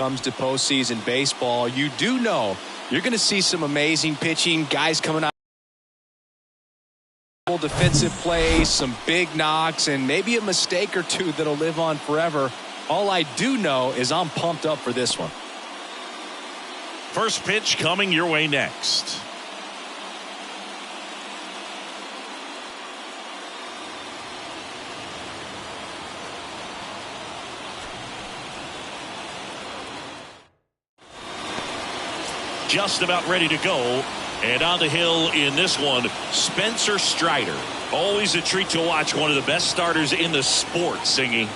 Comes to postseason baseball, you do know you're going to see some amazing pitching, guys coming out, defensive plays, some big knocks, and maybe a mistake or two that'll live on forever. All I do know is I'm pumped up for this one. First pitch coming your way next. Just about ready to go, and on the hill in this one, Spencer Strider. Always a treat to watch, one of the best starters in the sport, Singy.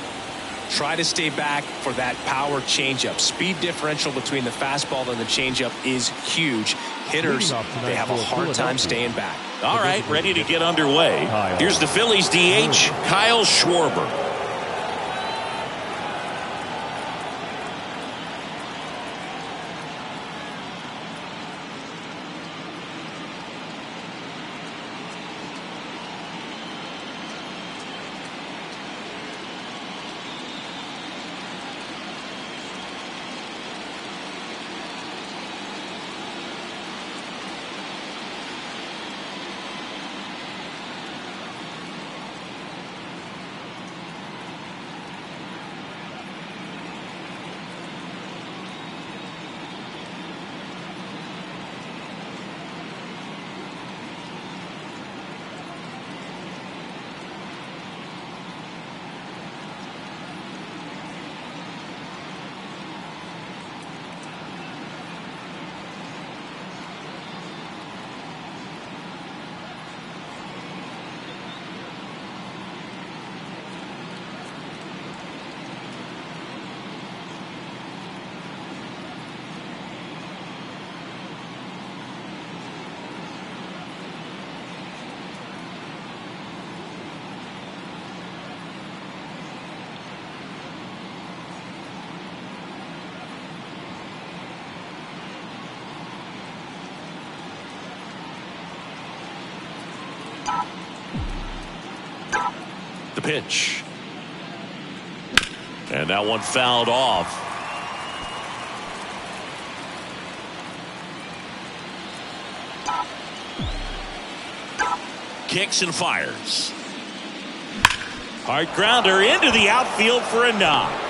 Try to stay back for that power changeup. Speed differential between the fastball and the changeup is huge. Hitters, they have a hard time staying back. All right, ready to get underway. Here's the Phillies DH, Kyle Schwarber. The pitch. And that one fouled off. Kicks and fires. Hard grounder into the outfield for a knock.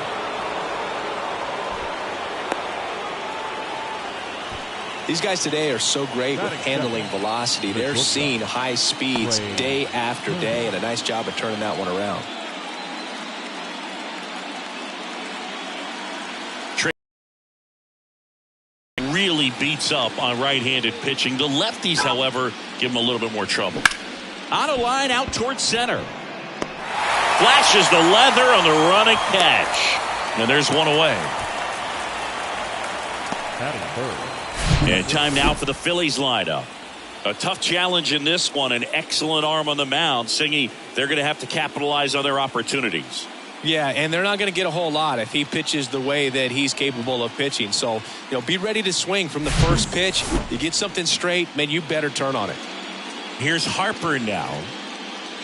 These guys today are so great with handling velocity. They're seeing high speeds day after day, and a nice job of turning that one around. Really beats up on right-handed pitching. The lefties, however, give him a little bit more trouble. On a line out towards center. Flashes the leather on the running catch. And there's one away. And time now for the Phillies lineup. A tough challenge in this one. An excellent arm on the mound. Singy, they're going to have to capitalize on their opportunities. Yeah, and they're not going to get a whole lot if he pitches the way that he's capable of pitching. So, be ready to swing from the first pitch. You get something straight, man, you better turn on it. Here's Harper now.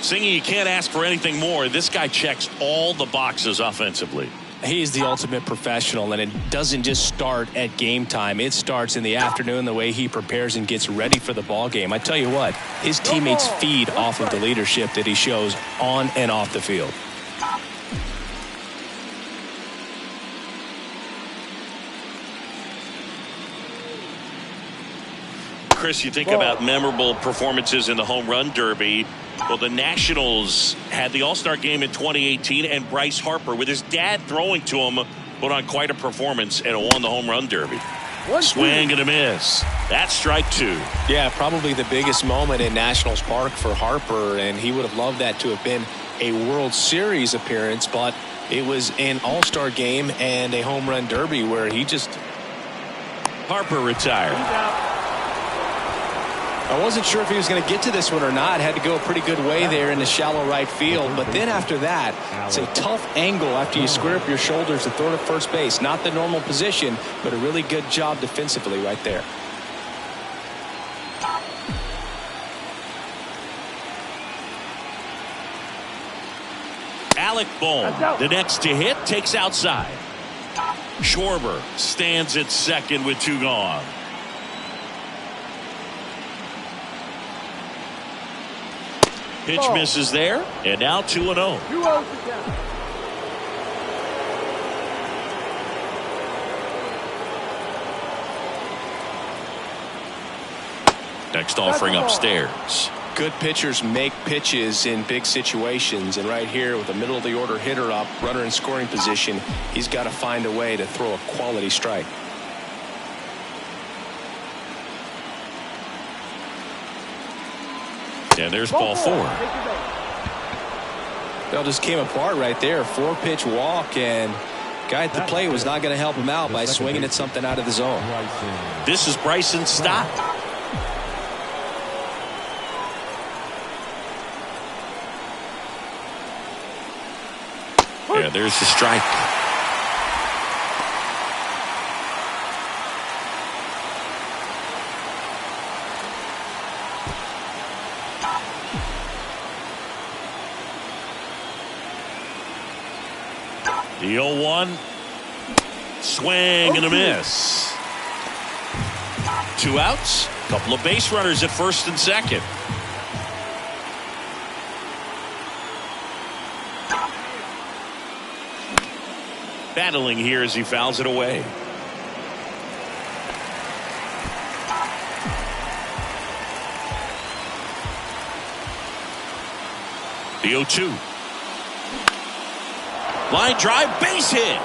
Singy, you can't ask for anything more. This guy checks all the boxes offensively. He's the ultimate professional, and it doesn't just start at game time. It starts in the afternoon, the way he prepares and gets ready for the ball game. I tell you what, his teammates feed off of the leadership that he shows on and off the field. Chris, you think about memorable performances in the home run derby. Well, the Nationals had the All-Star game in 2018, and Bryce Harper, with his dad throwing to him, put on quite a performance and won the home run derby. Swing and a miss. That's strike two. Yeah, probably the biggest moment in Nationals Park for Harper, and he would have loved that to have been a World Series appearance, but it was an All-Star game and a home run derby where he just... Harper retired. I wasn't sure if he was going to get to this one or not. Had to go a pretty good way there in the shallow right field. But then after that, it's a tough angle after you square up your shoulders to throw to first base. Not the normal position, but a really good job defensively right there. Alec Bohm, the next to hit, takes outside. Schwarber stands at second with 2 gone. Pitch misses there, and now 2-0. Next offering upstairs. Good pitchers make pitches in big situations, and right here with a middle of the order hitter up, runner in scoring position, he's got to find a way to throw a quality strike. And there's ball 4. It just came apart right there. 4-pitch walk, and guy at the plate was not going to help him out by swinging at something out of the zone. This is Bryson Stott. Yeah, there's the strike. The 0-1. Swing and a miss. 2 outs. Couple of base runners at first and second. Battling here as he fouls it away. The 0-2. Line drive, base hit.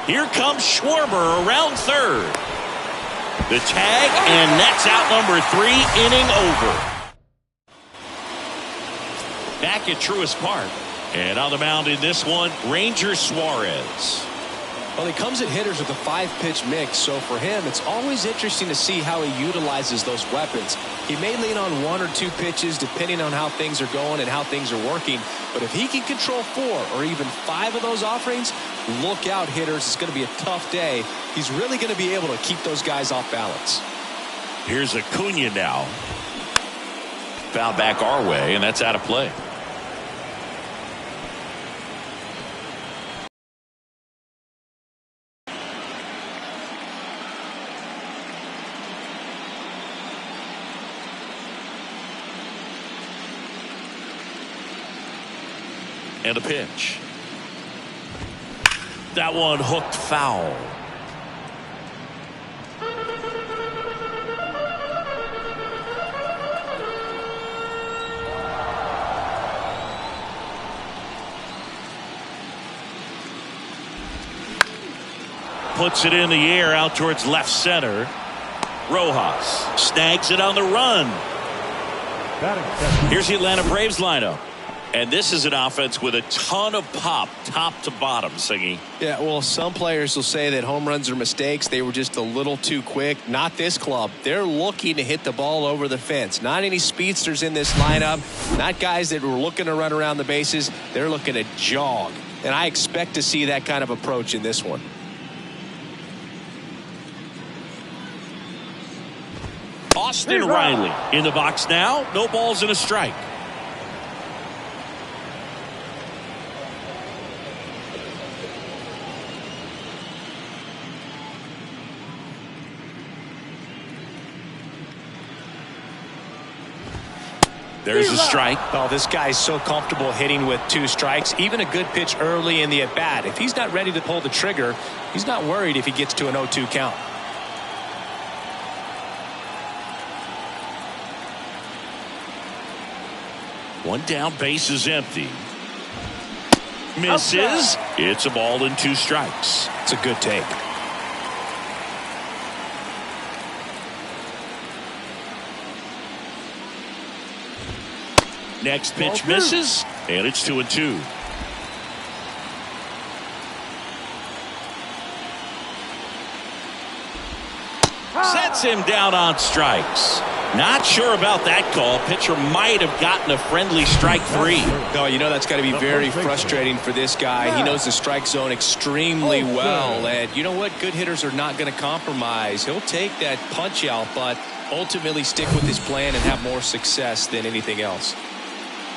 Here comes Schwarber around third. The tag, and that's out number 3, inning over. Back at Truist Park. And on the mound in this one, Ranger Suarez. Well, he comes at hitters with a 5-pitch mix, so for him, it's always interesting to see how he utilizes those weapons. He may lean on 1 or 2 pitches depending on how things are going and how things are working, but if he can control 4 or even 5 of those offerings, look out, hitters. It's going to be a tough day. He's really going to be able to keep those guys off balance. Here's Acuna now. Foul back our way, and that's out of play. And a pitch. That one hooked foul. Puts it in the air out towards left center. Rojas snags it on the run. Here's the Atlanta Braves lineup. And this is an offense with a ton of pop, top to bottom, Singy. Yeah, well, some players will say that home runs are mistakes. They were just a little too quick. Not this club. They're looking to hit the ball over the fence. Not any speedsters in this lineup. Not guys that were looking to run around the bases. They're looking to jog. And I expect to see that kind of approach in this one. Austin Riley in the box now. No balls and a strike. There's a strike. Oh, this guy's so comfortable hitting with 2 strikes. Even a good pitch early in the at-bat. If he's not ready to pull the trigger, he's not worried if he gets to an 0-2 count. One down, base is empty. Misses. It's a ball and 2 strikes. It's a good take. Next pitch misses, and it's 2-2. Sets him down on strikes. Not sure about that call. Pitcher might have gotten a friendly strike 3. No, you know that's got to be very frustrating for this guy. He knows the strike zone extremely well, and you know what? Good hitters are not going to compromise. He'll take that punch out, but ultimately stick with his plan and have more success than anything else.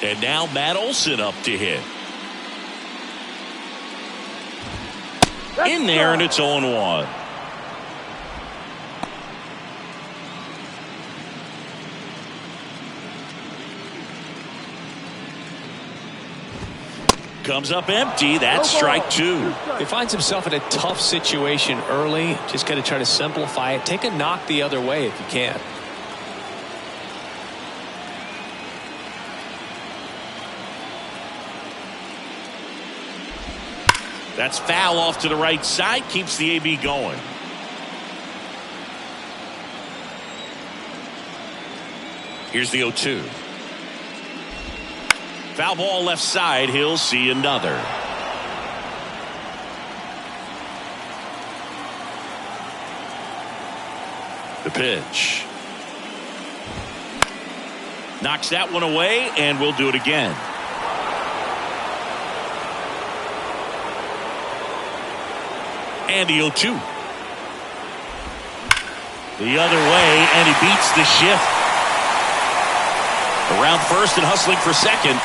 And now Matt Olson up to hit. in there, and it's 0-1. Comes up empty. That's strike 2. He finds himself in a tough situation early. Just got to try to simplify it. Take a knock the other way if you can. That's foul off to the right side. Keeps the AB going. Here's the 0-2. Foul ball left side. He'll see another. The pitch. Knocks that one away, and we'll do it again. And the 0-2. The other way, and he beats the shift. Around first and hustling for second.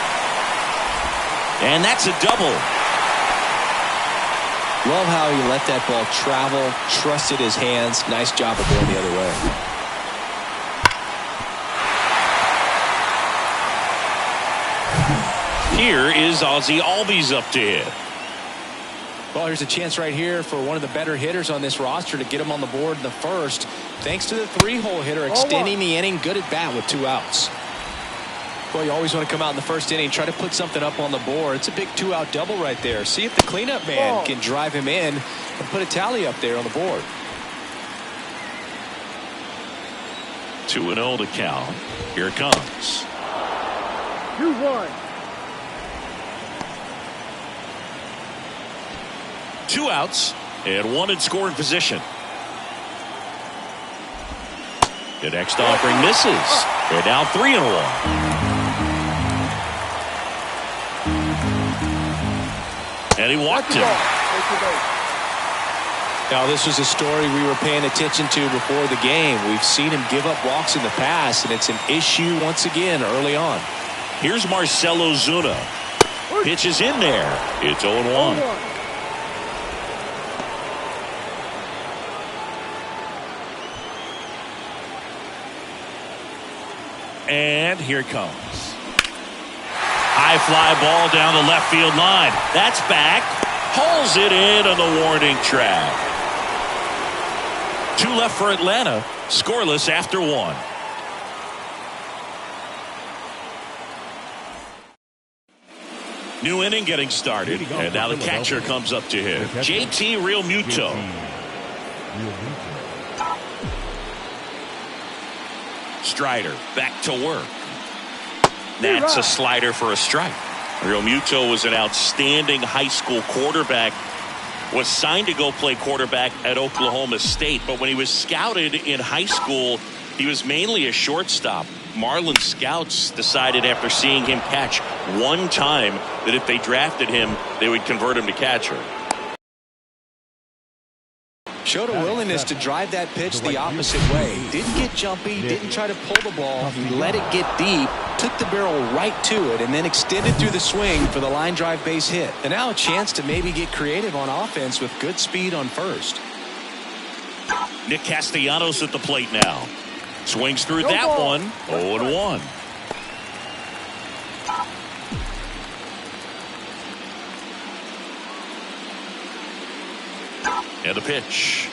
And that's a double. Love how he let that ball travel, trusted his hands. Nice job of going the other way. Here is Ozzie Albies up to hit. Well, here's a chance right here for one of the better hitters on this roster to get him on the board in the first. Thanks to the 3-hole hitter extending the inning. Good at bat with 2 outs. Well, you always want to come out in the first inning, try to put something up on the board. It's a big 2-out double right there. See if the cleanup man can drive him in and put a tally up there on the board. 2-0 to count. Here it comes. 2-1. 2 outs and 1 in scoring position. The next offering misses. They're down 3-1. And he walked him. Now, this was a story we were paying attention to before the game. We've seen him give up walks in the past, and it's an issue once again early on. Here's Marcelo Zuna. Pitch is in there. It's 0-1. And here it comes. High fly ball down the left field line. That's back. Hauls it in on the warning track. 2 left for Atlanta. Scoreless after 1. New inning getting started. And now the catcher comes up to him. JT Realmuto. Strider back to work. That's a slider for a strike. Realmuto was an outstanding high school quarterback. Was signed to go play quarterback at Oklahoma State, but when he was scouted in high school, he was mainly a shortstop. Marlins scouts decided after seeing him catch one time that if they drafted him, they would convert him to catcher. Showed a willingness to drive that pitch the opposite way. Didn't get jumpy, didn't try to pull the ball. He let it get deep, took the barrel right to it, and then extended through the swing for the line drive base hit. And now a chance to maybe get creative on offense with good speed on first. Nick Castellanos at the plate now. Swings through that one. 0-1. And the pitch.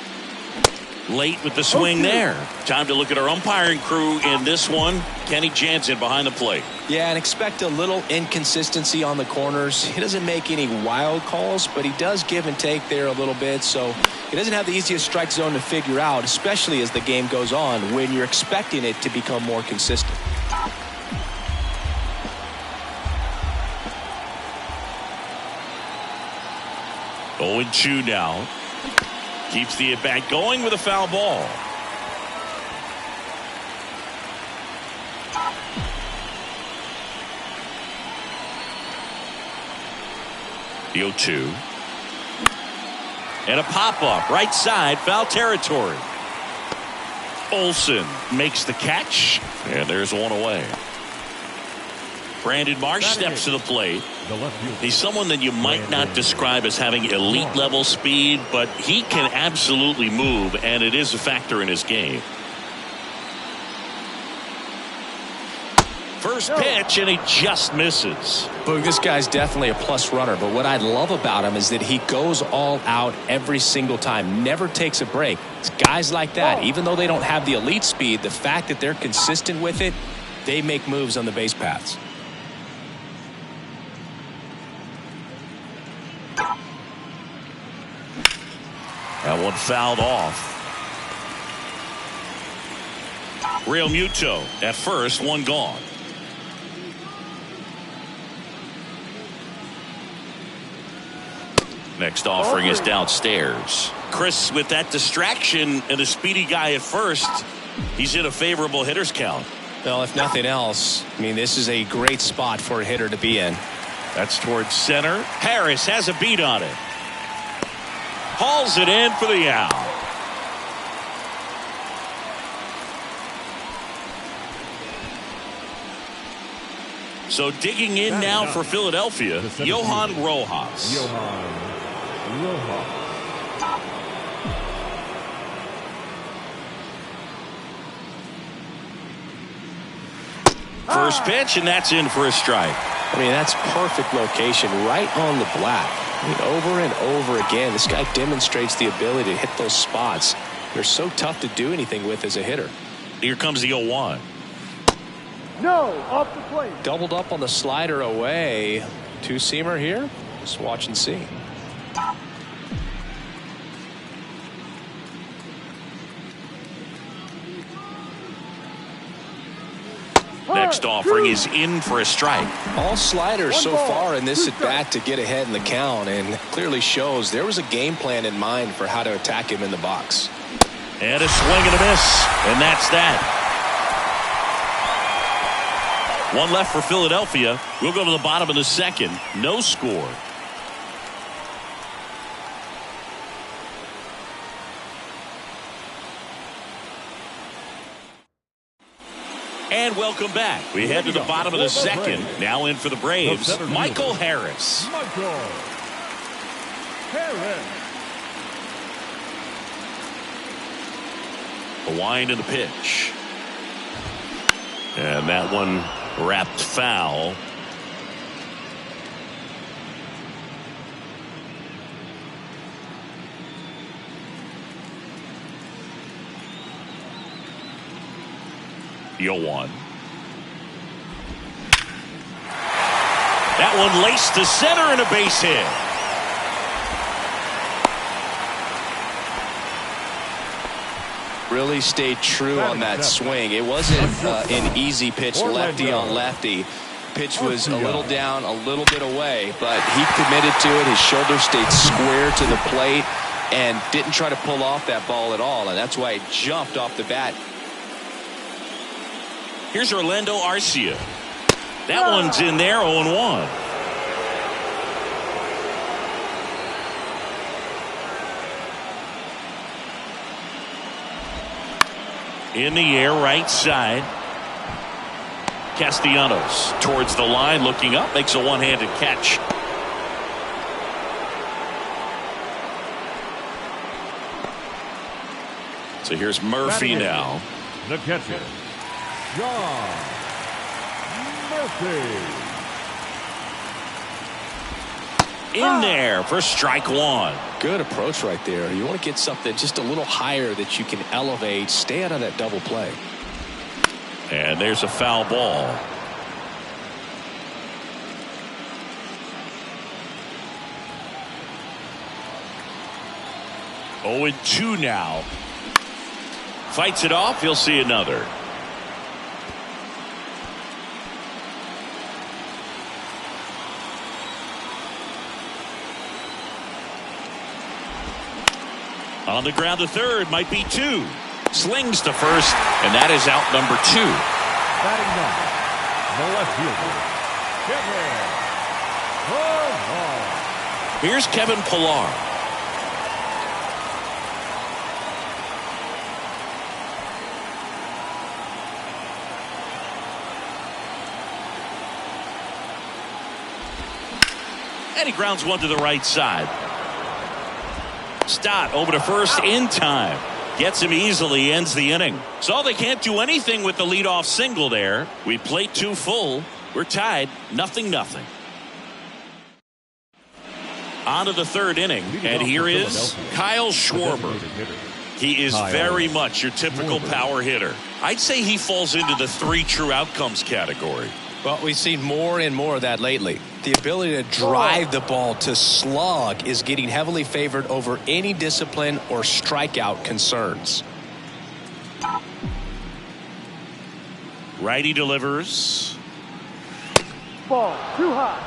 Late with the swing there. Time to look at our umpiring crew in this one. Kenny Jansen behind the plate. Yeah, and expect a little inconsistency on the corners. He doesn't make any wild calls, but he does give and take there a little bit. So he doesn't have the easiest strike zone to figure out, especially as the game goes on when you're expecting it to become more consistent. Oh, 0-2 now. Keeps the at-bat going with a foul ball. The 0-2. And a pop-up right side, foul territory. Olsen makes the catch, and there's one away. Brandon Marsh steps to the plate. He's someone that you might not describe as having elite level speed, but he can absolutely move, and it is a factor in his game. First pitch, and he just misses. Boog, this guy's definitely a plus runner, but what I love about him is that he goes all out every single time, never takes a break. It's guys like that, even though they don't have the elite speed, the fact that they're consistent with it, they make moves on the base paths. That one fouled off. Real Muto at first, one gone. Next offering is downstairs. Chris, with that distraction and a speedy guy at first, he's in a favorable hitter's count. Well, if nothing else, I mean, this is a great spot for a hitter to be in. That's towards center. Harris has a beat on it. Hauls it in for the out. So digging in now for Philadelphia, Johan Rojas. First pitch, and that's in for a strike. I mean, that's perfect location, right on the black. I mean, over and over again, this guy demonstrates the ability to hit those spots. They're so tough to do anything with as a hitter. Here comes the 0-1. No, off the plate. Doubled up on the slider away. Two-seamer here. Just watch and see. Next offering is in for a strike. All sliders so far in this at-bat to get ahead in the count, and clearly shows there was a game plan in mind for how to attack him in the box. And a swing and a miss, and that's that. One left for Philadelphia. We'll go to the bottom of the second. No score. And welcome back. We head to the bottom of the second. Now in for the Braves, Michael Harris. A wind and the pitch. And that one wrapped foul. The 0-1. That one laced to center and a base hit. Really stayed true on that swing. It wasn't an easy pitch, lefty on lefty. Pitch was a little down, a little bit away, but he committed to it. His shoulder stayed square to the plate and didn't try to pull off that ball at all, and that's why he jumped off the bat. Here's Orlando Arcia. That one's in there, 0-1. In the air, right side. Castellanos towards the line, looking up, makes a one-handed catch. So here's Murphy now. The catcher, John Murphy. In there for strike one. Good approach right there. You want to get something just a little higher that you can elevate. Stay out of that double play. And there's a foul ball. Oh, and 2 now. Fights it off. He'll see another. On the ground to third, might be 2. Slings to first, and that is out number 2. Batting ninth, the left fielder, Kevin Pillar. Here's Kevin Pillar. And he grounds one to the right side. Stott over to first in time. Gets him easily, ends the inning. So they can't do anything with the leadoff single there. We played 2 full. We're tied 0-0. On to the 3rd inning. And here is Kyle Schwarber. He is very much your typical power hitter. I'd say he falls into the 3 true outcomes category. Well, we've seen more and more of that lately. The ability to drive the ball to slug is getting heavily favored over any discipline or strikeout concerns. Righty delivers. Ball too high.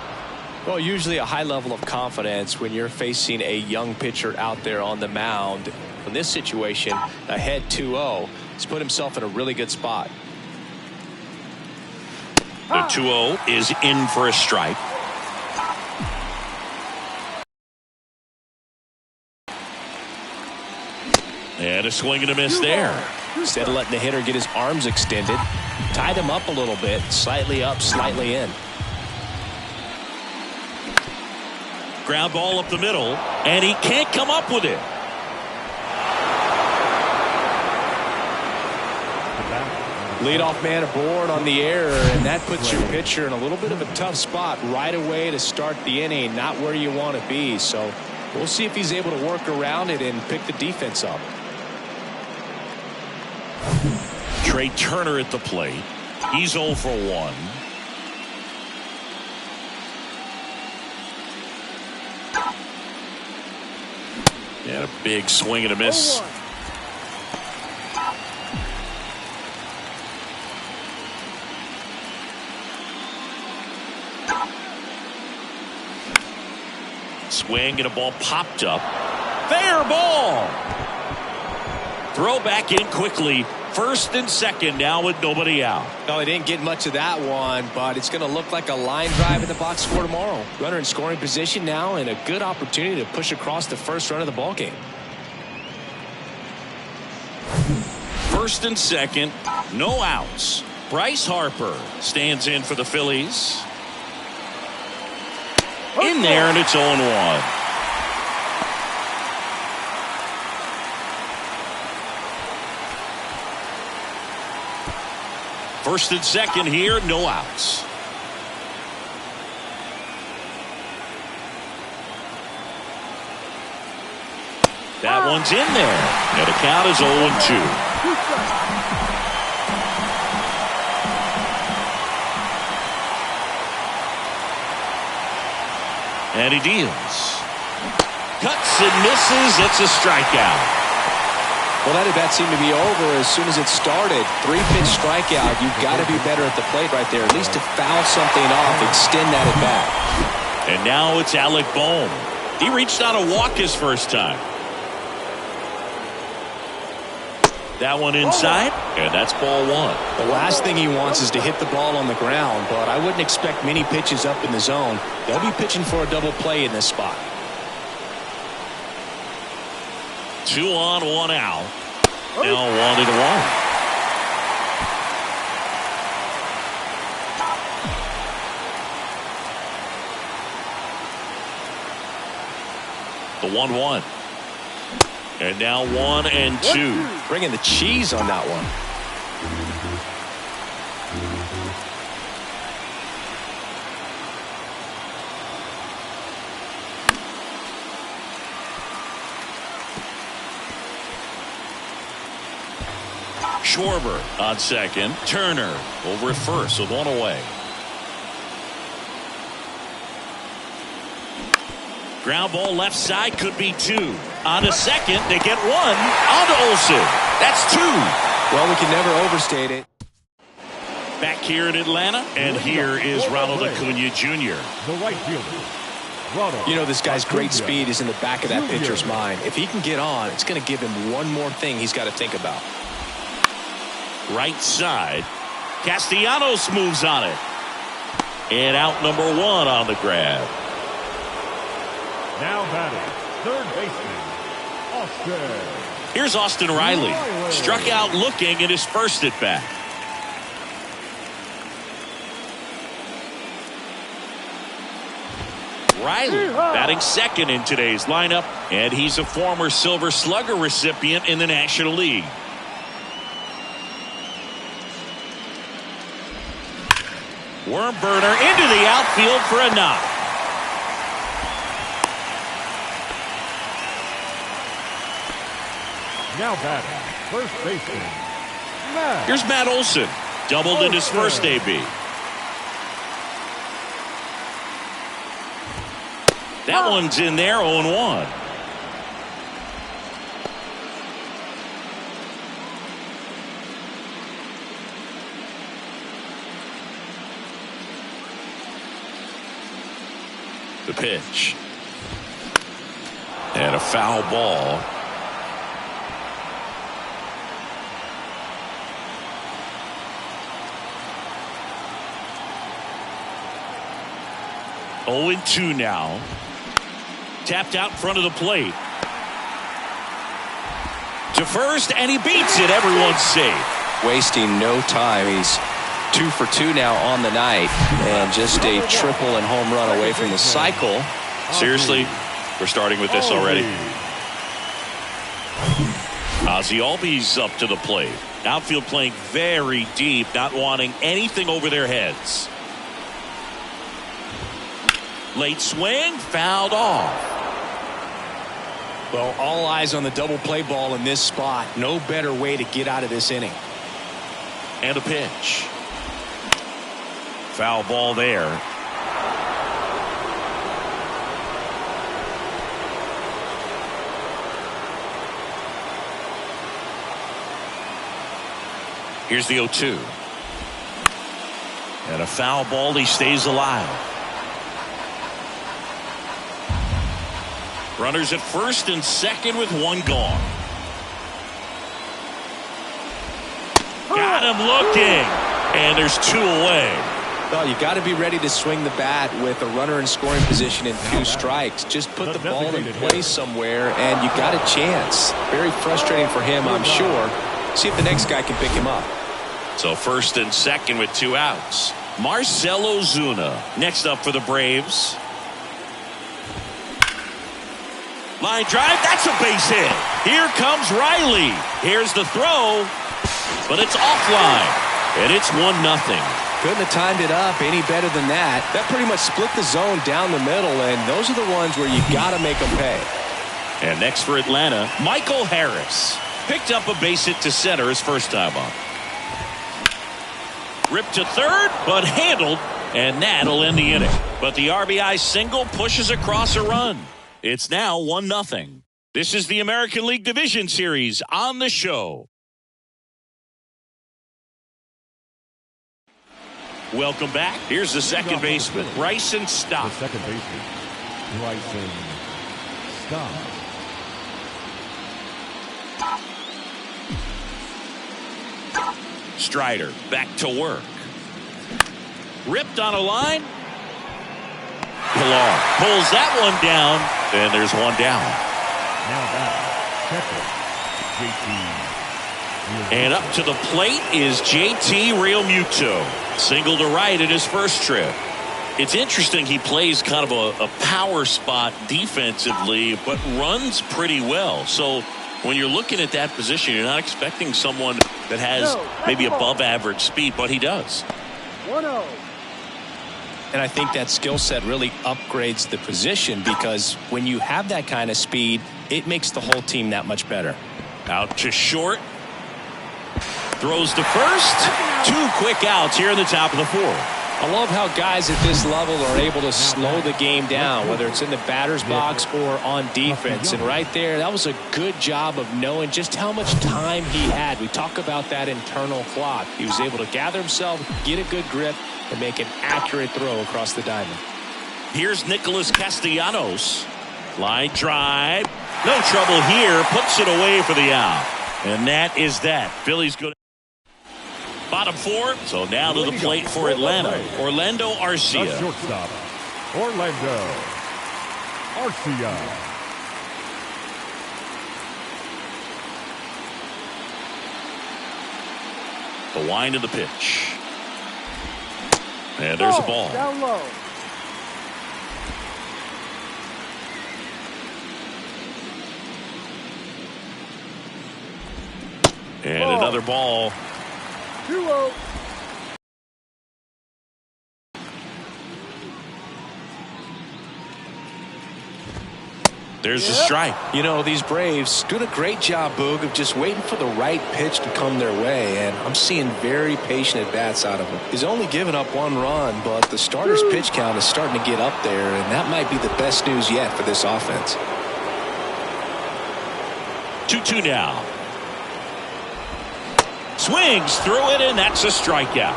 Well, usually a high level of confidence when you're facing a young pitcher out there on the mound. In this situation, ahead 2-0, he's put himself in a really good spot. The 2-0 is in for a strike. And a swing and a miss there. Instead of letting the hitter get his arms extended, tied him up a little bit, slightly up, slightly in. Ground ball up the middle, and he can't come up with it. Leadoff man aboard on the error, and that puts your pitcher in a little bit of a tough spot right away to start the inning. Not where you want to be. So we'll see if he's able to work around it and pick the defense up. Trey Turner at the plate. He's 0 for 1. And a big swing and a miss. Swing and a ball popped up. Fair ball. Throw back in quickly. First and second now with nobody out. No, they didn't get much of that one, but it's going to look like a line drive in the box score tomorrow. Runner in scoring position now, and a good opportunity to push across the first run of the ball game. First and second, no outs. Bryce Harper stands in for the Phillies. In there, and it's 0-1. First and second here, no outs. That one's in there. And the count is 0-2. And he deals. Cuts and misses. It's a strikeout. Well, that at-bat seemed to be over as soon as it started. 3-pitch strikeout. You've got to be better at the plate right there. At least to foul something off, extend that at-bat. And now it's Alec Bohm. He reached out a walk his first time. That one inside, and that's ball 1. The last thing he wants is to hit the ball on the ground, but I wouldn't expect many pitches up in the zone. They'll be pitching for a double play in this spot. 2 on, 1 out. Now 1-1. The 1-1. And now 1-2. Bringing the cheese on that one. Schwarber on second. Turner over at first with 1 away. Ground ball left side, could be 2. On to second, they get 1. On to Olsen. That's 2. Well, we can never overstate it. Back here in Atlanta, and here is Ronald Acuna Jr. The right fielder. You know, this guy's great speed is in the back of that pitcher's mind. If he can get on, it's going to give him one more thing he's got to think about. Right side. Castellanos moves on it. And out number 1 on the grab. Now batting, third baseman, Austin. Here's Austin Riley. Struck out looking at his first at bat. Riley batting second in today's lineup, and he's a former Silver Slugger recipient in the National League. Worm burner into the outfield for a knock. Now batting, first baseman, Matt. Here's Matt Olson, doubled in his first AB. That one's in there, 0-1. The pitch. And a foul ball. Oh, 2 now. Tapped out in front of the plate. To first, and he beats it. Everyone's safe. Wasting no time. He's 2 for 2 now on the night, and just a triple and home run away from the cycle. Seriously, we're starting with this already. Ozzie Albies up to the plate. Outfield playing very deep, not wanting anything over their heads. Late swing, fouled off. Well, all eyes on the double play ball in this spot. No better way to get out of this inning. And a pitch. Foul ball there. Here's the 0-2. And a foul ball. He stays alive. Runners at first and second with 1 gone. Got him looking. And there's 2 away. Well, you got to be ready to swing the bat with a runner in scoring position and 2 strikes. Just put the ball in place somewhere and you got a chance. Very frustrating for him, I'm sure. See if the next guy can pick him up. So first and second with 2 outs. Marcell Ozuna next up for the Braves. Line drive, that's a base hit. Here comes Riley. Here's the throw, but it's offline, and it's 1-0. Couldn't have timed it up any better than that. That pretty much split the zone down the middle, and those are the ones where you got to make them pay. And next for Atlanta, Michael Harris. Picked up a base hit to center his first time up. Ripped to third, but handled, and that'll end the inning. But the RBI single pushes across a run. It's now 1-0. This is the American League Division Series on the show. Welcome back. Here's the second baseman, Bryson Stott. The second baseman, Bryson Stott. Strider back to work. Ripped on a line. Pilar pulls that one down, and there's 1 down. Now back, And up to the plate is JT Realmuto. Single to right in his first trip. It's interesting, he plays kind of a power spot defensively, but runs pretty well. So when you're looking at that position, you're not expecting someone that has maybe above average speed, but he does. 1-0. And I think that skill set really upgrades the position, because when you have that kind of speed, it makes the whole team that much better. Out to short. Throws to first. 2 quick outs here in the top of the 4th. I love how guys at this level are able to slow the game down, whether it's in the batter's box or on defense. And right there, that was a good job of knowing just how much time he had. We talk about that internal clock. He was able to gather himself, get a good grip, and make an accurate throw across the diamond. Here's Nicholas Castellanos. Line drive. No trouble here. Puts it away for the out. And that is that. Phillies good. Bottom 4. So now to the plate for Atlanta. Orlando Arcia. The shortstop, Orlando Arcia. The wind of the pitch. And there's a ball. Down low. And another ball. 2-0. There's a strike. You know, these Braves doing a great job, Boog, of just waiting for the right pitch to come their way, and I'm seeing very patient at-bats out of him. He's only given up 1 run, but the starter's pitch count is starting to get up there, and that might be the best news yet for this offense. 2-2 now. Swings through it, and that's a strikeout.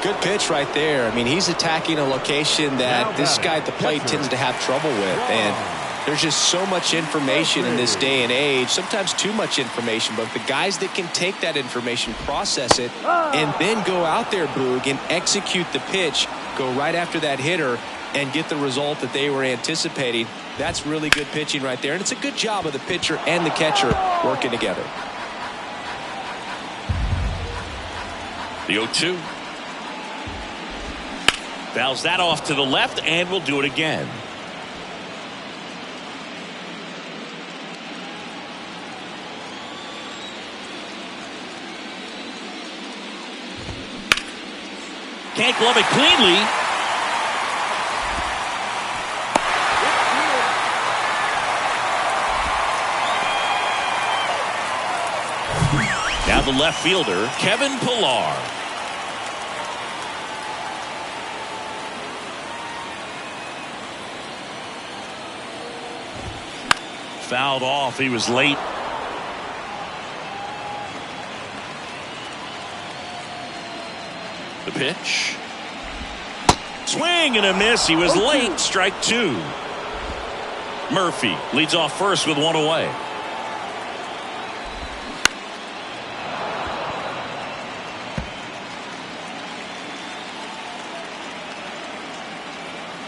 Good pitch right there. I mean, he's attacking a location that this guy at the plate tends to have trouble with, and there's just so much information in this day and age, sometimes too much information, but the guys that can take that information, process it, and then go out there, Boog, and execute the pitch, go right after that hitter, and get the result that they were anticipating, that's really good pitching right there. And it's a good job of the pitcher and the catcher working together. The 0-2. Fouls that off to the left, and we'll do it again. Can't glove it cleanly. Now the left fielder, Kevin Pillar. Fouled off. He was late. The pitch. Swing and a miss. He was late. Strike 2. Murphy leads off first with 1 away.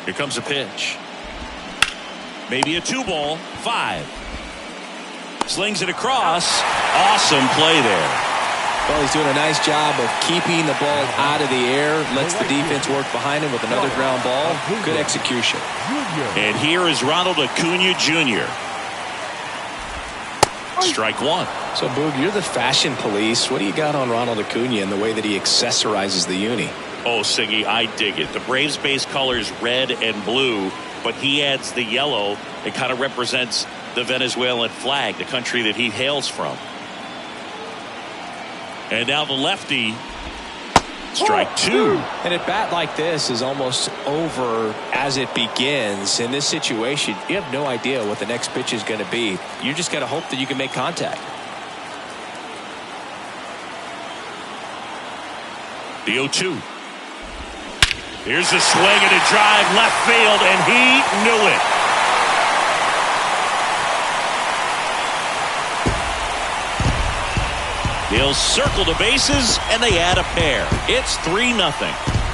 Here comes a pitch. Maybe a 2-ball. 5. Slings it across. Awesome play there. Well, he's doing a nice job of keeping the ball out of the air, lets the defense work behind him with another ground ball. Good execution. And here is Ronald Acuna Jr. Strike 1. So, Boog, you're the fashion police. What do you got on Ronald Acuna and the way that he accessorizes the uni? Oh, Siggy, I dig it. The Braves base colors red and blue, but he adds the yellow. It kind of represents the Venezuelan flag, the country that he hails from. And now the lefty. Strike 2. And a bat like this is almost over as it begins. In this situation, you have no idea what the next pitch is going to be. You just got to hope that you can make contact. The 0-2. Here's a swing and a drive left field, and he knew it. They'll circle the bases, and they add a pair. It's 3-0.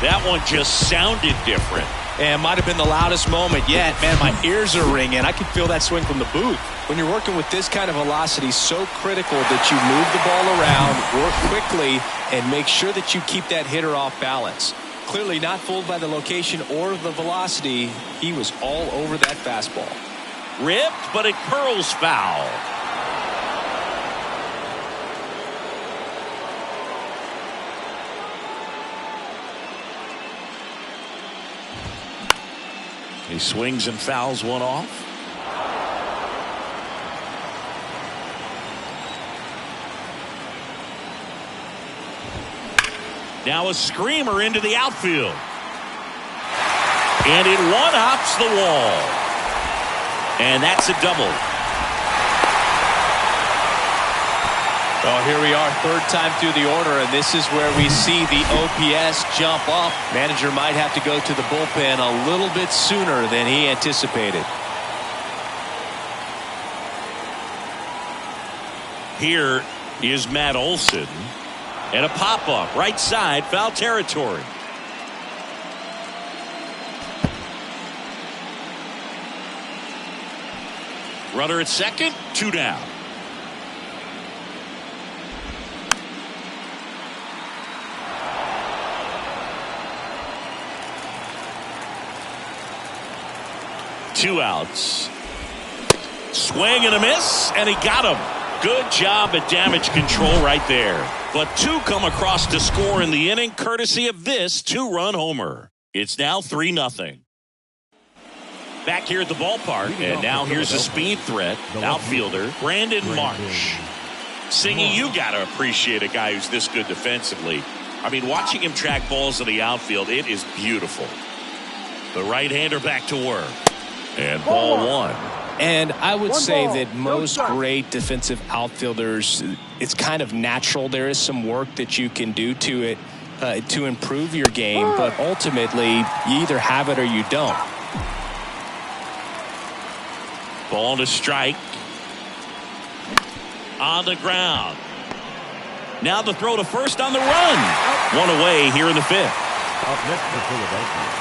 That one just sounded different. And might have been the loudest moment yet. Man, my ears are ringing. I can feel that swing from the booth. When you're working with this kind of velocity, so critical that you move the ball around, work quickly, and make sure that you keep that hitter off balance. Clearly not fooled by the location or the velocity. He was all over that fastball. Ripped, but it curls foul. He swings and fouls one off. Now a screamer into the outfield. And it one-hops the wall. And that's a double. Well, here we are, third time through the order, and this is where we see the OPS jump up. Manager might have to go to the bullpen a little bit sooner than he anticipated. Here is Matt Olson. And a pop-up, right side, foul territory. Runner at second, 2 down. Two outs. Swing and a miss, and he got him. Good job at damage control right there. But two come across to score in the inning courtesy of this two-run homer. It's now 3-0. Back here at the ballpark, and now here's a speed threat. Outfielder Brandon Marsh. Singy, you got to appreciate a guy who's this good defensively. I mean, watching him track balls in the outfield, it is beautiful. The right-hander back to work. And ball one. And I would say that most great defensive outfielders, it's kind of natural. There is some work that you can do to it to improve your game, but ultimately you either have it or you don't. Ball to strike. On the ground. Now the throw to first on the run. One away here in the fifth. Up next for Philadelphia.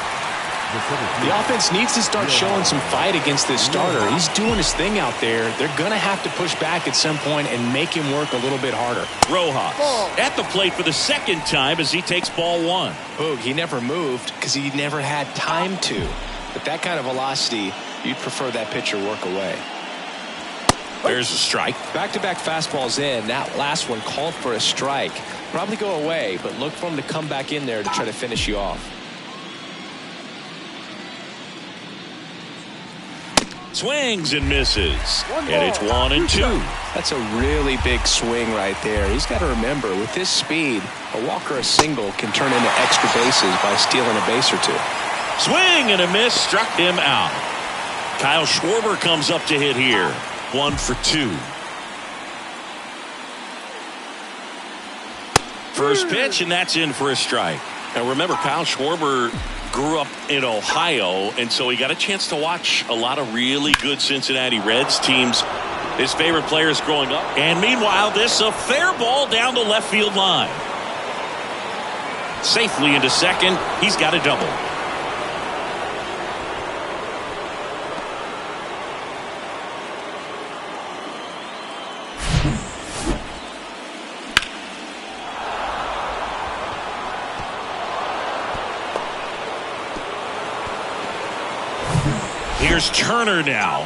The offense needs to start showing some fight against this starter. He's doing his thing out there. They're going to have to push back at some point and make him work a little bit harder. Rojas at the plate for the second time as he takes ball one. Boog, he never moved because he never had time to. But that kind of velocity, you'd prefer that pitcher work away. There's a strike. Back-to-back fastballs in. That last one called for a strike. Probably go away, but look for him to come back in there to try to finish you off. Swings and misses. And it's 1-2. That's a really big swing right there. He's got to remember, with this speed, a walk or a single can turn into extra bases by stealing a base or two. Swing and a miss, struck him out. Kyle Schwarber comes up to hit here. 1 for 2. First pitch, and that's in for a strike. Now remember, Kyle Schwarber grew up in Ohio, and so he got a chance to watch a lot of really good Cincinnati Reds teams. His favorite players growing up. And meanwhile, this a fair ball down the left field line. Safely into second. He's got a double. Here's Turner now.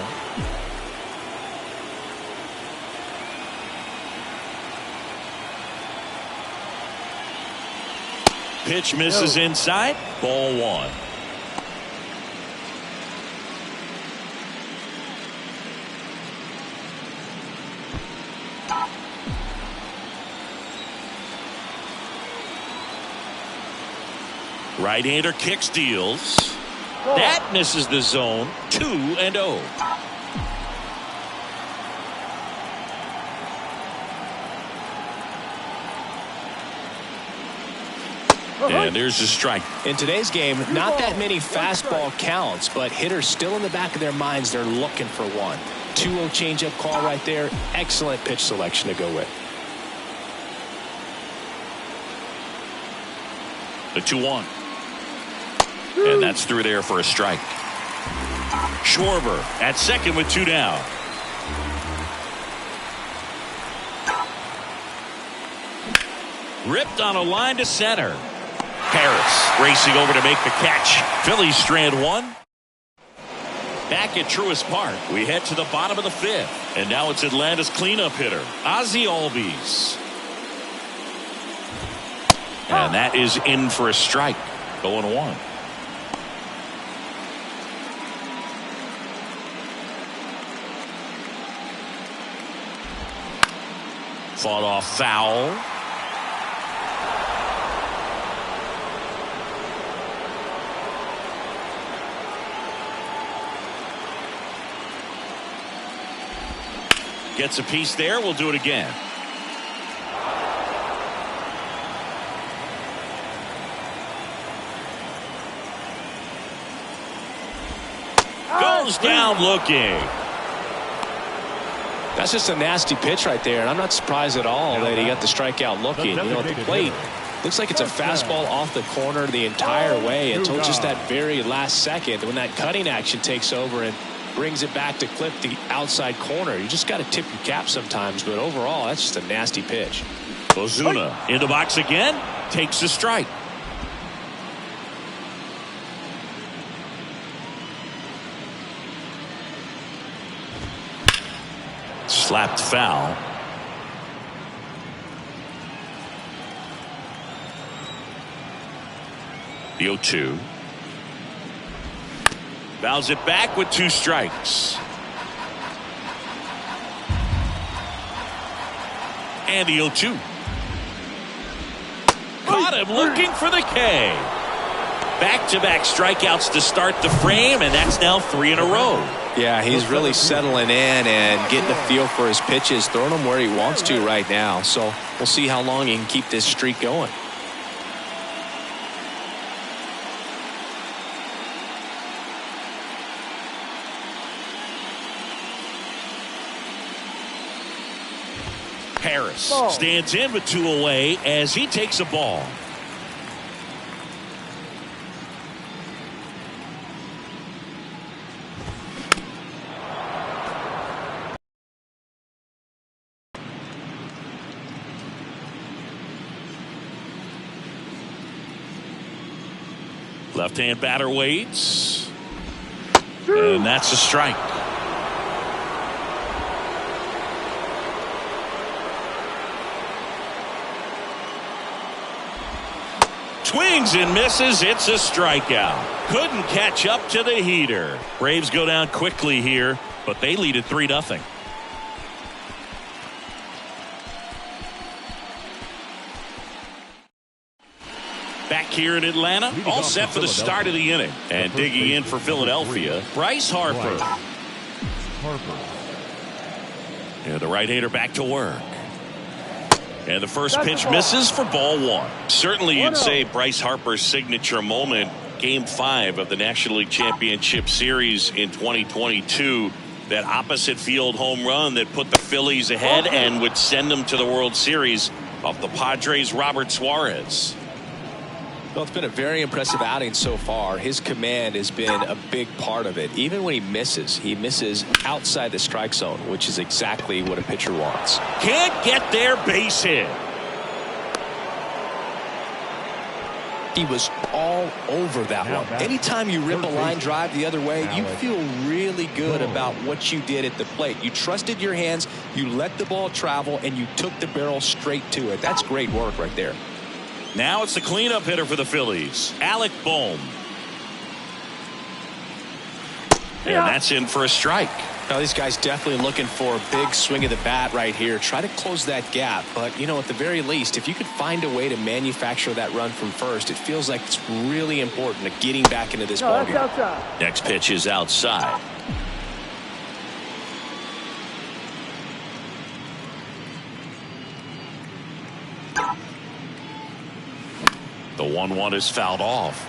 Pitch misses inside. Ball one. Right-hander kicks, deals. That misses the zone. 2-0. And there's a strike. In today's game, not that many fastball counts, but hitters still in the back of their minds, they're looking for one. 2-0 changeup call right there. Excellent pitch selection to go with. The 2-1. And that's through there for a strike. Schwarber at second with 2 down. Ripped on a line to center. Harris racing over to make the catch. Phillies strand one. Back at Truist Park, we head to the bottom of the fifth. And now it's Atlanta's cleanup hitter, Ozzie Albies. And that is in for a strike. 0-1. Fought off foul. Gets a piece there. We'll do it again. Goes down looking. That's just a nasty pitch right there, and I'm not surprised at all that he got the strikeout looking. You know, at the plate, looks like it's a fastball off the corner the entire way until just that very last second when that cutting action takes over and brings it back to clip the outside corner. You just got to tip your cap sometimes, but overall, that's just a nasty pitch. Ozuna in the box again, takes the strike. Slapped foul. The 0-2. Fouls it back with 2 strikes. And the 0-2. Caught him looking for the K. Back-to-back strikeouts to start the frame, and that's now 3 in a row. Yeah, he's really settling in and getting a feel for his pitches, throwing them where he wants to right now. So we'll see how long he can keep this streak going. Harris stands in with 2 away as he takes a ball. Left-hand batter waits. And that's a strike. Swings and misses. It's a strikeout. Couldn't catch up to the heater. Braves go down quickly here, but they lead at 3-0. Back here in Atlanta, all set for the start of the inning. And digging in for Philadelphia, Bryce Harper. And the right-hander back to work. And the first pitch misses for ball 1. Certainly you'd say Bryce Harper's signature moment, Game 5 of the National League Championship Series in 2022. That opposite field home run that put the Phillies ahead and would send them to the World Series off the Padres' Robert Suarez. Well, it's been a very impressive outing so far. His command has been a big part of it. Even when he misses outside the strike zone, which is exactly what a pitcher wants. Can't get their base hit. He was all over that one. Anytime you rip a line drive the other way, you feel really good about what you did at the plate. You trusted your hands, you let the ball travel, and you took the barrel straight to it. That's great work right there. Now it's the cleanup hitter for the Phillies, Alec Bohm. And that's in for a strike. Now these guys definitely looking for a big swing of the bat right here. Try to close that gap. But, you know, at the very least, if you could find a way to manufacture that run from first, it feels like it's really important to getting back into this ballgame. Next pitch is outside. The 1-1 is fouled off.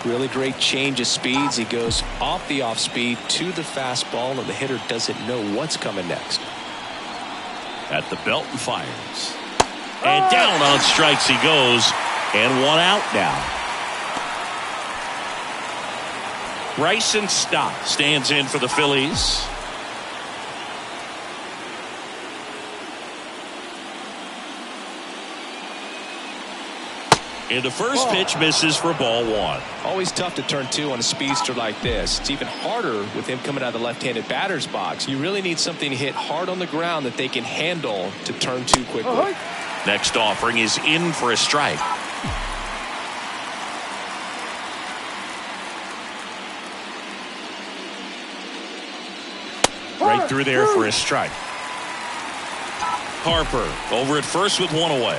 Really great change of speeds. He goes off the off speed to the fastball, and the hitter doesn't know what's coming next. At the belt and fires. And down on strikes he goes. And 1 out now. Bryson Stott stands in for the Phillies. And the first pitch misses for ball 1. Always tough to turn 2 on a speedster like this. It's even harder with him coming out of the left-handed batter's box. You really need something to hit hard on the ground that they can handle to turn 2 quickly. Next offering is in for a strike. Right through there for a strike. Harper over at first with 1 away.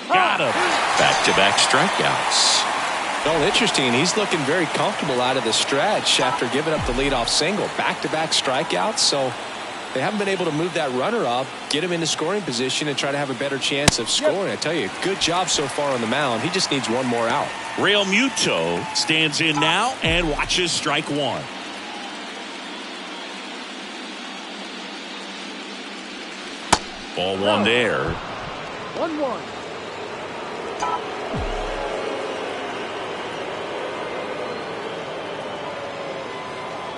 Got him. Back-to-back strikeouts. Well, interesting. He's looking very comfortable out of the stretch after giving up the leadoff single. Back-to-back strikeouts, so they haven't been able to move that runner up, get him into scoring position, and try to have a better chance of scoring. I tell you, good job so far on the mound. He just needs 1 more out. Real Muto stands in now and watches strike 1. Ball 1 there. 1-1.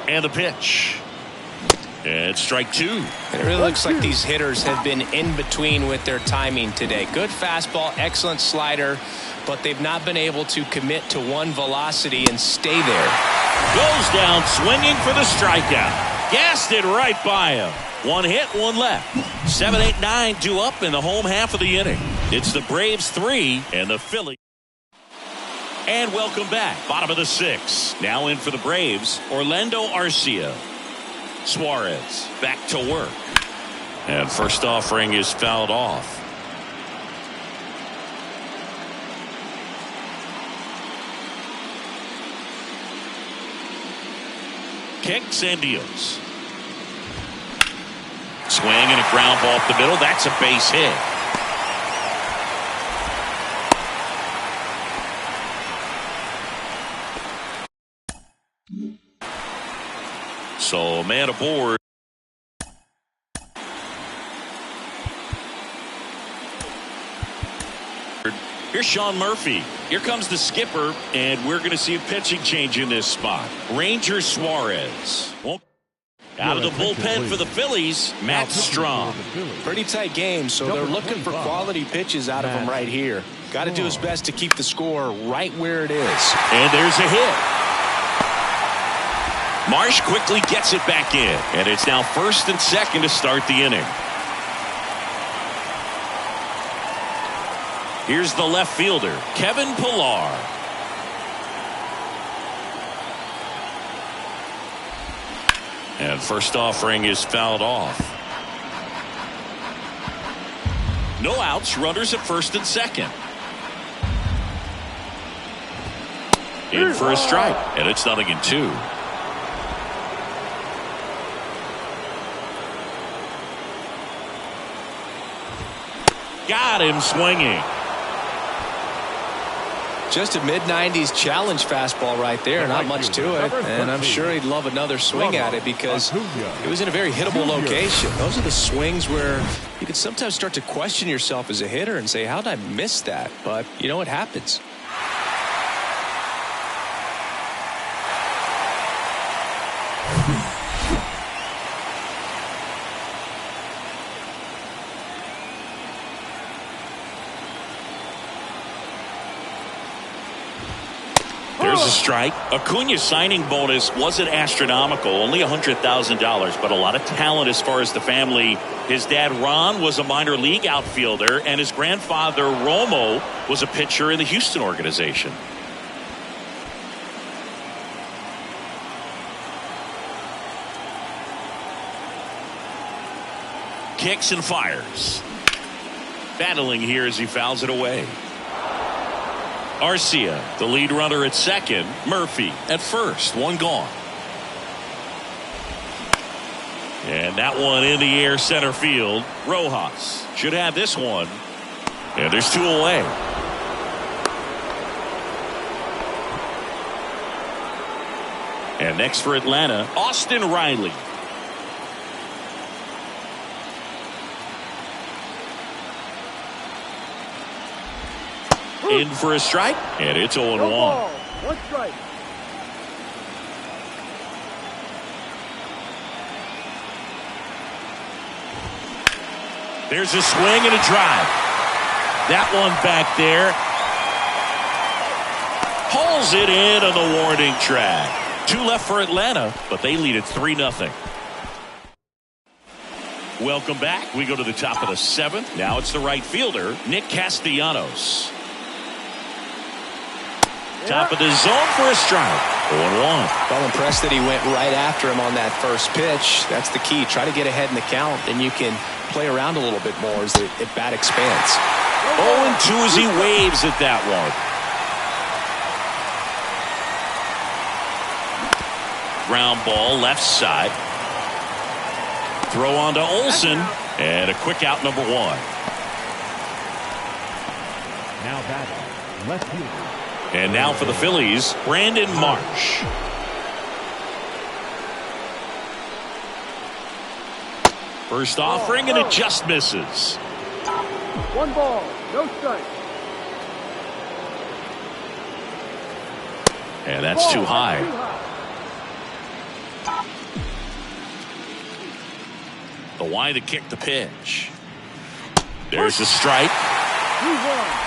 And the pitch. And strike 2. And it really looks like these hitters have been in between with their timing today. Good fastball, excellent slider, but they've not been able to commit to one velocity and stay there. Goes down swinging for the strikeout. Gassed it right by him. One hit, one left. 7, 8, 9 due up in the home half of the inning. It's the Braves 3 and the Phillies. And welcome back. Bottom of the 6th. Now in for the Braves, Orlando Arcia. Suarez back to work. And first offering is fouled off. Kicks and deals. Swing and a ground ball up the middle. That's a base hit. So man aboard. Here's Sean Murphy. Here comes the skipper, and we're going to see a pitching change in this spot. Ranger Suarez. Out of the bullpen for the Phillies, Matt Strong. Pretty tight game, so they're looking for quality pitches out of him right here. Got to do his best to keep the score right where it is. And there's a hit. Marsh quickly gets it back in, and it's now first and second to start the inning. Here's the left fielder, Kevin Pillar. And first offering is fouled off. No outs, runners at first and second. In for a strike, and it's 0-2. Got him swinging. Just a mid-90s challenge fastball right there. Not much to it. And I'm sure he'd love another swing at it because it was in a very hittable location. Those are the swings where you can sometimes start to question yourself as a hitter and say, how did I miss that? But, you know, it happens. There's a strike. Acuna's signing bonus wasn't astronomical, only $100,000, but a lot of talent as far as the family. His dad, Ron, was a minor league outfielder, and his grandfather, Romo, was a pitcher in the Houston organization. Kicks and fires. Battling here as he fouls it away. Arcia, the lead runner at second. Murphy at first. One gone. And that one in the air center field. Rojas should have this one. And there's two away. And next for Atlanta, Austin Riley. In for a strike, and it's 0-1. One strike. There's a swing and a drive. That one back there. Hauls it in on the warning track. 2 left for Atlanta, but they lead it 3-0. Welcome back. We go to the top of the 7th. Now it's the right fielder, Nick Castellanos. Top of the zone for a strike. 0-1. Well, impressed that he went right after him on that first pitch. That's the key. Try to get ahead in the count, then you can play around a little bit more as the at-bat expands. 0-2 as he waves at that one. Ground ball left side. Throw on to Olsen, and a quick out, number 1. Now batting, left fielder. And now for the Phillies, Brandon Marsh. First offering, and it just misses. 1 ball, no strike. And that's too high. The wide to kick the pitch. There's a strike. 2-1.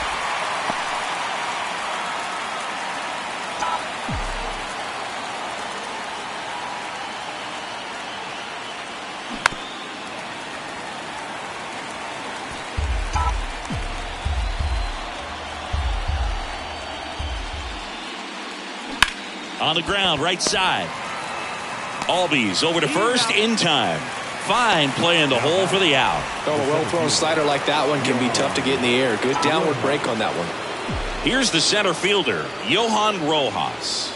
On the ground, right side. Albies over to first in time. Fine play in the hole for the out. Oh, a well-thrown slider like that one can be tough to get in the air. Good downward break on that one. Here's the center fielder, Johan Rojas.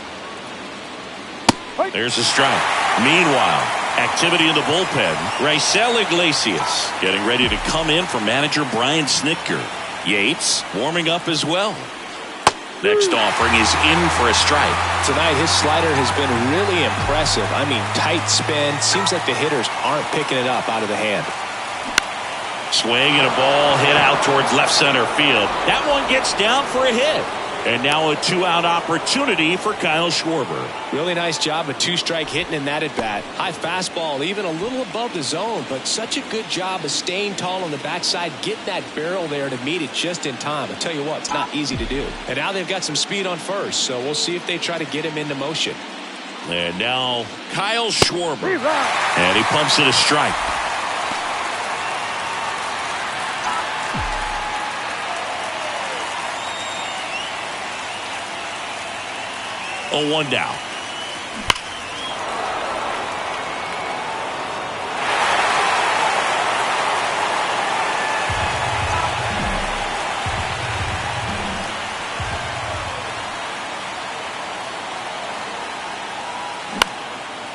There's a strike. Meanwhile, activity in the bullpen. Raisel Iglesias getting ready to come in for manager Brian Snitker. Yates warming up as well. Next offering is in for a strike. Tonight, his slider has been really impressive. I mean, tight spin. Seems like the hitters aren't picking it up out of the hand. Swing and a ball hit out towards left center field. That one gets down for a hit. And now a 2-out opportunity for Kyle Schwarber. Really nice job of 2-strike hitting in that at bat. High fastball, even a little above the zone, but such a good job of staying tall on the backside, getting that barrel there to meet it just in time. I tell you what, it's not easy to do. And now they've got some speed on first, so we'll see if they try to get him into motion. And now Kyle Schwarber. And he pumps it a strike. Oh, 1 down.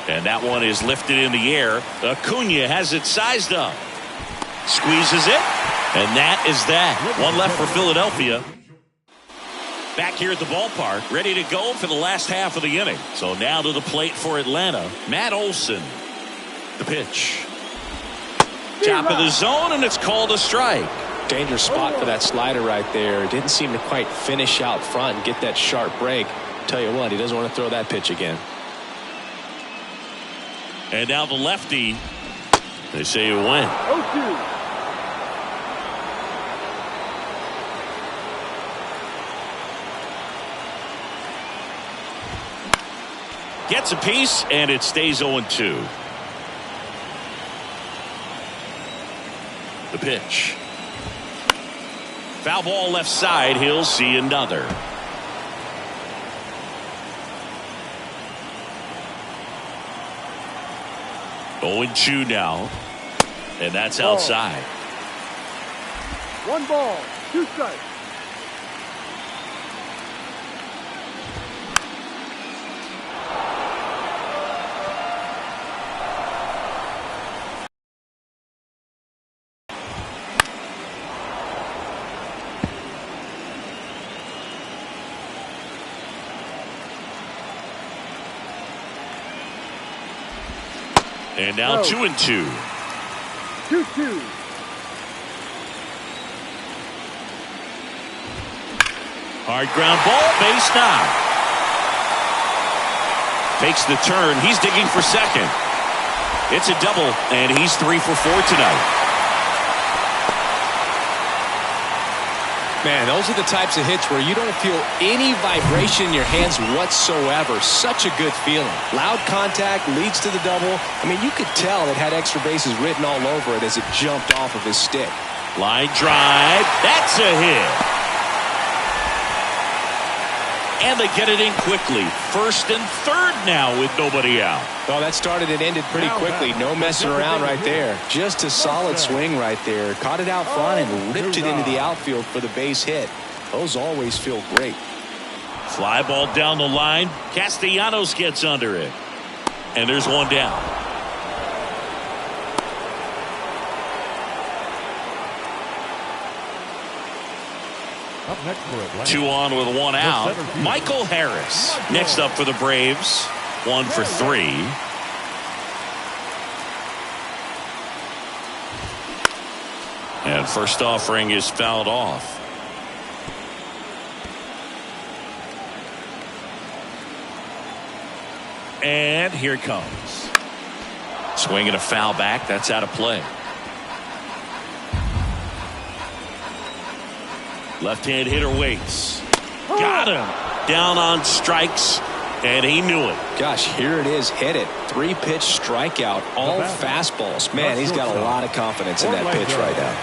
And that one is lifted in the air. Acuna has it sized up. Squeezes it. And that is that. One left for Philadelphia. Back here at the ballpark, ready to go for the last half of the inning. So now to the plate for Atlanta, Matt Olson. The pitch. Top of the zone, and it's called a strike. Dangerous spot for that slider right there. Didn't seem to quite finish out front and get that sharp break. Tell you what, he doesn't want to throw that pitch again. And now the lefty. They say it went. 0-2. Gets a piece, and it stays 0-2. The pitch. Foul ball left side. He'll see another. Oh, 0-2 now. And that's outside. 1 ball, 2 strikes. And now 2-2. 2-2. Hard ground ball, base knock. Takes the turn. He's digging for second. It's a double, and he's 3 for 4 tonight. Man, those are the types of hits where you don't feel any vibration in your hands whatsoever. Such a good feeling. Loud contact leads to the double. I mean, you could tell it had extra bases written all over it as it jumped off of his stick. Line drive. That's a hit. And they get it in quickly. First and third now with nobody out. Oh, that started and ended pretty quickly. No messing around right there. Just a solid swing right there. Caught it out front and ripped it into the outfield for the base hit. Those always feel great. Fly ball down the line. Castellanos gets under it. And there's 1 down. Up next for Atlanta. 2 on with 1 out. Michael Harris next up for the Braves. 1 for 3. And first offering is fouled off. And here it comes. Swing and a foul back. That's out of play. Left-hand hitter waits. Got him. Down on strikes, and he knew it. Gosh, here it is. Hit it. 3-pitch strikeout. All fastballs. Man, he's got a lot of confidence in that pitch right now.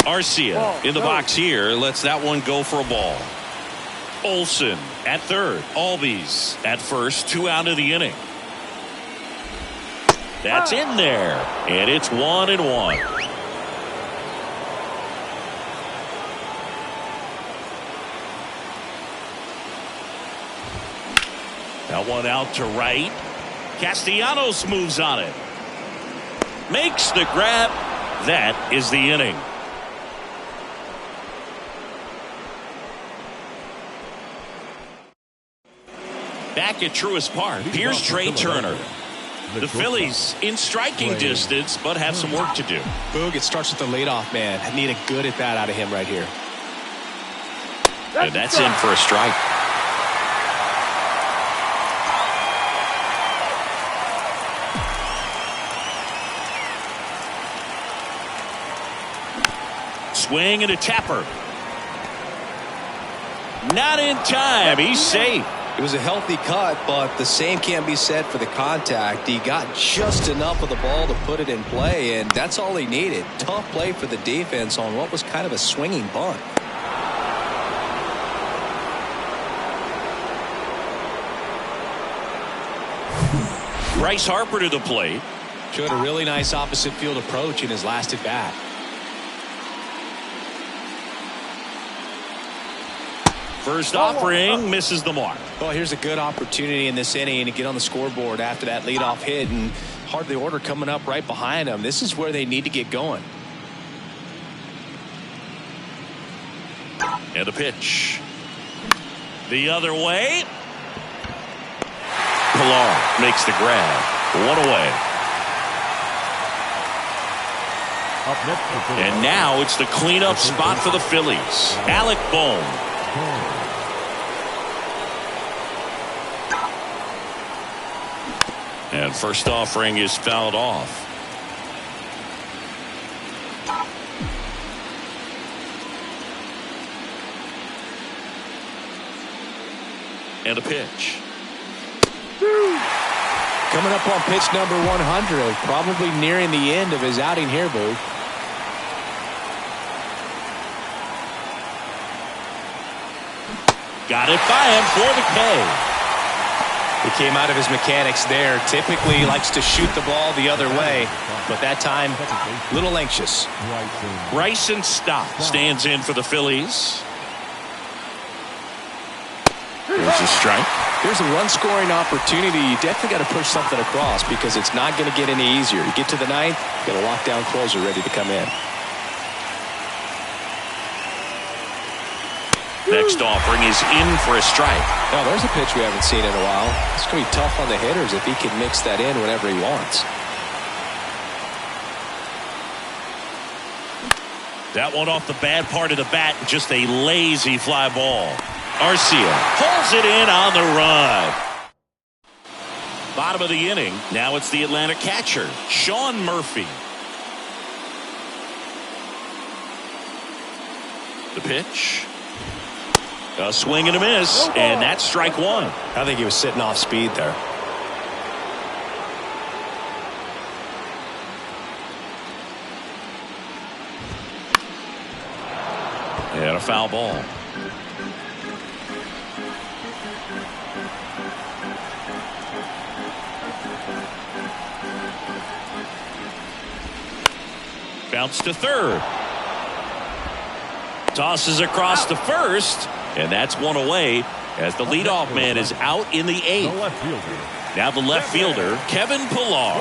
Arcia in the box here. Lets that one go for a ball. Olson at third. Albies at first. 2 out of the inning. That's in there. And it's 1-1. That one out to right. Castellanos moves on it. Makes the grab. That is the inning. Back at Truist Park, here's Trey Turner. The Phillies in striking distance, but have some work to do. Boog, it starts with the leadoff man. I need a good at bat out of him right here. And that's in for a strike. Swing and a tapper. Not in time. He's safe. It was a healthy cut, but the same can't be said for the contact. He got just enough of the ball to put it in play, and that's all he needed. Tough play for the defense on what was kind of a swinging bunt. Bryce Harper to the plate. Showed a really nice opposite field approach in his last at bat. First offering misses the mark. Well, here's a good opportunity in this inning to get on the scoreboard after that leadoff hit, and hardly order coming up right behind them. This is where they need to get going. And a pitch. The other way. Pilar makes the grab. 1 away. And now it's the cleanup spot for the Phillies. Alec Bohm. And first offering is fouled off. And a pitch. Coming up on pitch number 100, probably nearing the end of his outing here, Boo. Got it by him for the K. He came out of his mechanics there. Typically likes to shoot the ball the other way, but that time a little anxious. Bryson Stott stands in for the Phillies. There's a strike. Here's a run scoring opportunity. You definitely got to push something across because it's not going to get any easier. You get to the ninth, got a lockdown closer ready to come in. Next offering is in for a strike. Now there's a pitch we haven't seen in a while. It's going to be tough on the hitters if he can mix that in whenever he wants. That one off the bad part of the bat. Just a lazy fly ball. Arcia pulls it in on the run. Bottom of the inning. Now it's the Atlanta catcher, Sean Murphy. The pitch. A swing and a miss, and that's strike one. I think he was sitting off speed there. And a foul ball. Bounce to third. Tosses across to first. And that's one away as the leadoff man is out in the eighth. Now the left fielder, Kevin Pilar.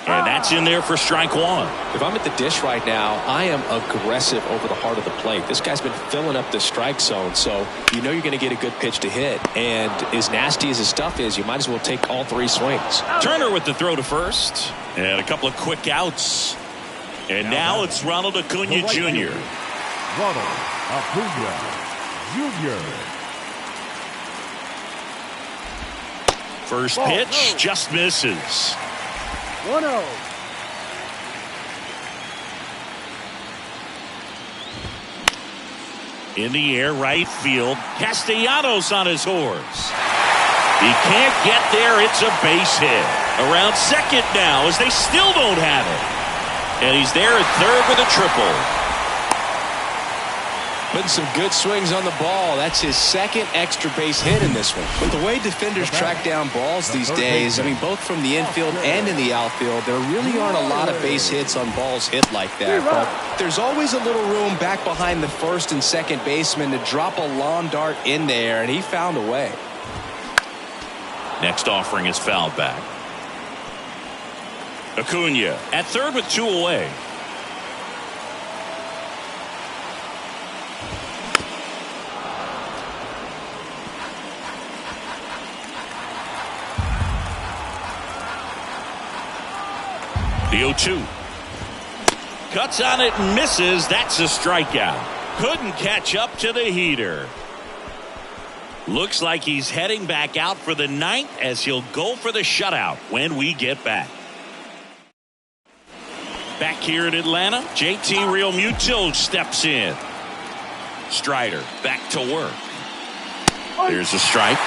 And that's in there for strike one. If I'm at the dish right now, I am aggressive over the heart of the plate. This guy's been filling up the strike zone, so you know you're going to get a good pitch to hit. And as nasty as his stuff is, you might as well take all three swings. Turner with the throw to first. And a couple of quick outs. And now it's Ronald Acuna Jr. Ronald Acuna Jr. First pitch just misses. 1-0. In the air, right field. Castellanos on his horse. He can't get there. It's a base hit. Around second now as they still don't have it. And he's there at third with a triple. Putting some good swings on the ball. That's his second extra base hit in this one. But the way defenders track down balls these days, I mean, both from the infield and in the outfield, there really aren't a lot of base hits on balls hit like that. But there's always a little room back behind the first and second baseman to drop a lawn dart in there, and he found a way. Next offering is fouled back. Acuna at third with 2 away. The 0-2. Cuts on it and misses. That's a strikeout. Couldn't catch up to the heater. Looks like he's heading back out for the 9th as he'll go for the shutout when we get back. Back here in Atlanta, JT Realmuto steps in. Strider back to work. There's a strike.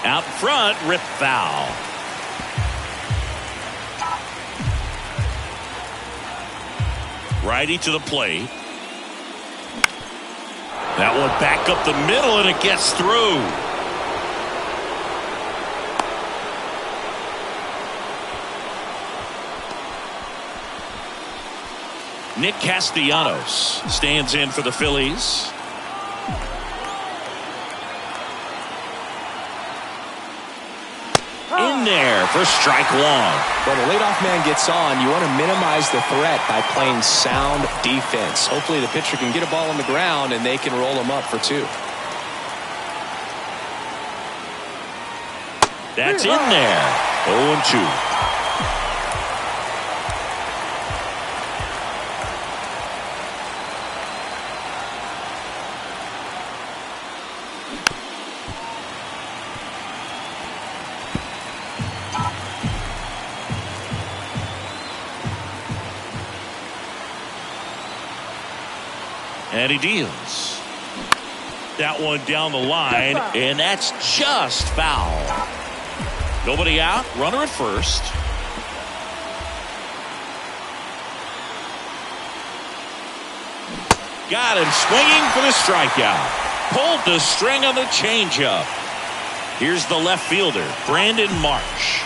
Out front, rip foul. Righty to the plate. That one back up the middle and it gets through. Nick Castellanos stands in for the Phillies. In there for strike one. When a leadoff man gets on, you want to minimize the threat by playing sound defense. Hopefully the pitcher can get a ball on the ground and they can roll him up for 2. That's in there. 0-2. And he deals. That one down the line, and that's just foul. Nobody out, runner at first. Got him swinging for the strikeout. Pulled the string on the changeup. Here's the left fielder, Brandon Marsh.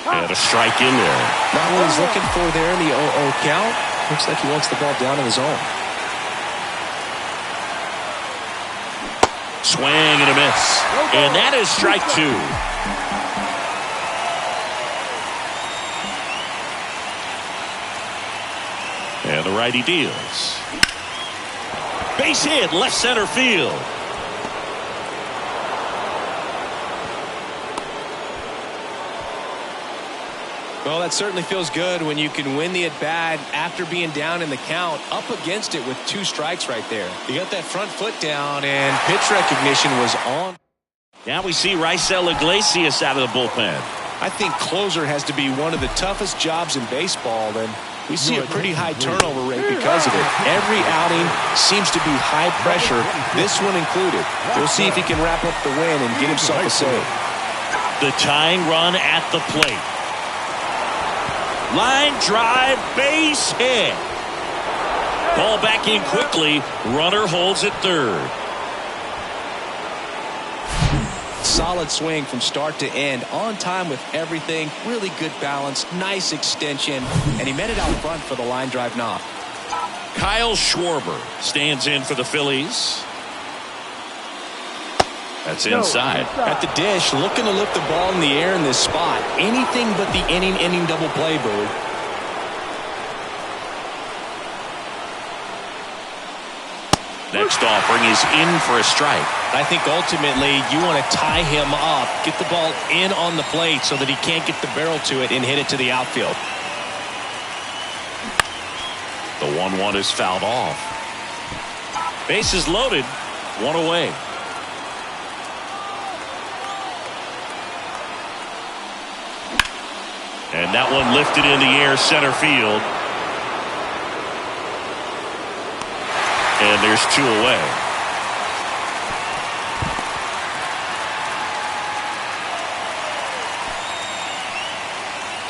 And a strike in there. Not what he's looking for there in the 0-0 count. Looks like he wants the ball down in his zone. Swing and a miss. And that is strike 2. And the righty deals. Base hit, left center field. Well, that certainly feels good when you can win the at-bat after being down in the count, up against it with 2 strikes right there. You got that front foot down, and pitch recognition was on. Now we see Raisel Iglesias out of the bullpen. I think closer has to be one of the toughest jobs in baseball, and we see a pretty high turnover rate because of it. Every outing seems to be high pressure, this one included. We'll see if he can wrap up the win and get himself a save. The tying run at the plate. Line drive, base hit. Ball back in quickly. Runner holds at third. Solid swing from start to end. On time with everything. Really good balance. Nice extension. And he met it out front for the line drive knock. Kyle Schwarber stands in for the Phillies. That's inside. At the dish, looking to lift the ball in the air in this spot. Anything but the inning double play, Bird. Next offering is in for a strike. I think ultimately you want to tie him up, get the ball in on the plate so that he can't get the barrel to it and hit it to the outfield. The 1-1 is fouled off. Bases loaded, 1 away. And that one lifted in the air center field. And there's 2 away.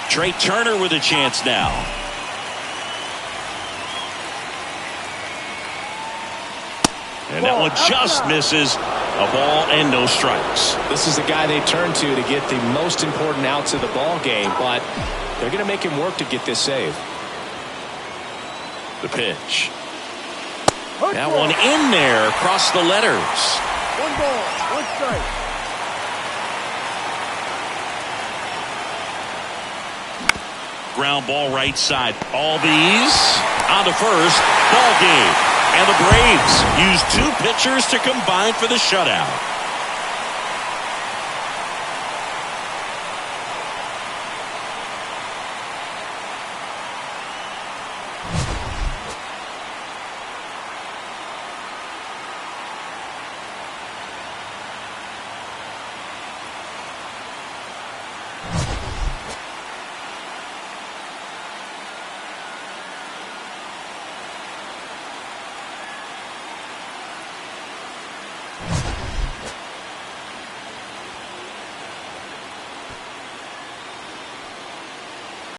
Trey Turner with a chance now. And that one just misses. A ball and no strikes. This is the guy they turn to get the most important outs of the ball game, but they're going to make him work to get this save. The pitch. That one in there across the letters. 1 ball, 1 strike. Ground ball right side. All these on the first. Ball game. And the Braves use 2 pitchers to combine for the shutout.